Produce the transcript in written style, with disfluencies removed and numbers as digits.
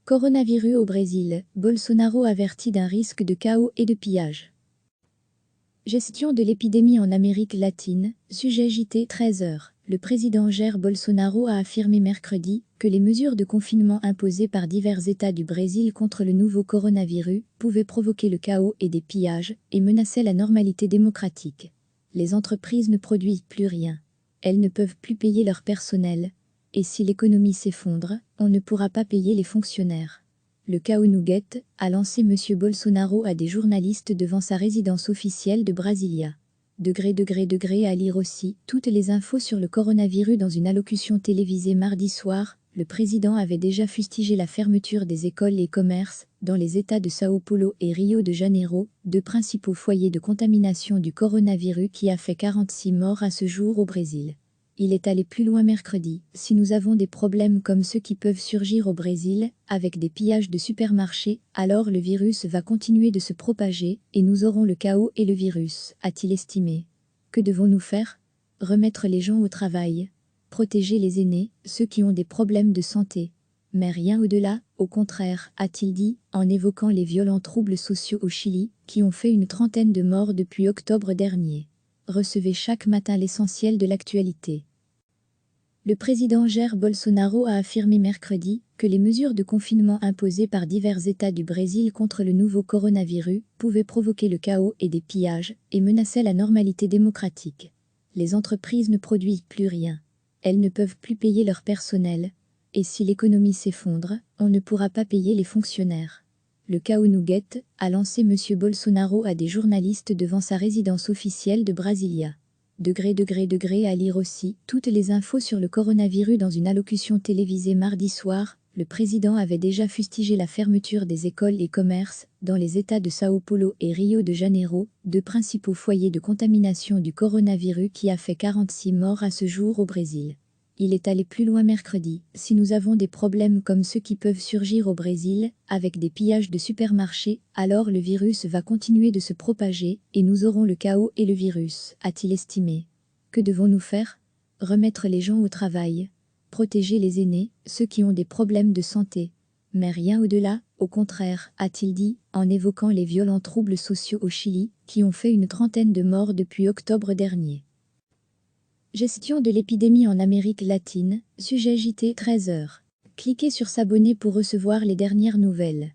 Coronavirus au Brésil, Bolsonaro avertit d'un risque de chaos et de pillage. Gestion de l'épidémie en Amérique latine, sujet JT 13h. Le président Jair Bolsonaro a affirmé mercredi que les mesures de confinement imposées par divers États du Brésil contre le nouveau coronavirus pouvaient provoquer le chaos et des pillages et menaçaient la normalité démocratique. Les entreprises ne produisent plus rien. Elles ne peuvent plus payer leur personnel. Et si l'économie s'effondre, on ne pourra pas payer les fonctionnaires. Le chaos nous guette, a lancé M. Bolsonaro à des journalistes devant sa résidence officielle de Brasilia. À lire aussi toutes les infos sur le coronavirus dans une allocution télévisée mardi soir. Le président avait déjà fustigé la fermeture des écoles et commerces dans les États de São Paulo et Rio de Janeiro, deux principaux foyers de contamination du coronavirus qui a fait 46 morts à ce jour au Brésil. Il est allé plus loin mercredi. Si nous avons des problèmes comme ceux qui peuvent surgir au Brésil, avec des pillages de supermarchés, alors le virus va continuer de se propager et nous aurons le chaos et le virus, a-t-il estimé. Que devons-nous faire? Remettre les gens au travail. Protéger les aînés, ceux qui ont des problèmes de santé. Mais rien au-delà, au contraire, a-t-il dit, en évoquant les violents troubles sociaux au Chili, qui ont fait une trentaine de morts depuis octobre dernier. Recevez chaque matin l'essentiel de l'actualité. Le président Jair Bolsonaro a affirmé mercredi que les mesures de confinement imposées par divers États du Brésil contre le nouveau coronavirus pouvaient provoquer le chaos et des pillages et menaçaient la normalité démocratique. Les entreprises ne produisent plus rien. Elles ne peuvent plus payer leur personnel. Et si l'économie s'effondre, on ne pourra pas payer les fonctionnaires. Le chaos nous guette, a lancé M. Bolsonaro à des journalistes devant sa résidence officielle de Brasilia. À lire aussi toutes les infos sur le coronavirus dans une allocution télévisée mardi soir. Le président avait déjà fustigé la fermeture des écoles et commerces dans les États de São Paulo et Rio de Janeiro, deux principaux foyers de contamination du coronavirus qui a fait 46 morts à ce jour au Brésil. Il est allé plus loin mercredi. Si nous avons des problèmes comme ceux qui peuvent surgir au Brésil, avec des pillages de supermarchés, alors le virus va continuer de se propager et nous aurons le chaos et le virus, a-t-il estimé. Que devons-nous faire? Remettre les gens au travail. Protéger les aînés, ceux qui ont des problèmes de santé. Mais rien au-delà, au contraire, a-t-il dit, en évoquant les violents troubles sociaux au Chili, qui ont fait une trentaine de morts depuis octobre dernier. Gestion de l'épidémie en Amérique latine, sujet JT 13h. Cliquez sur s'abonner pour recevoir les dernières nouvelles.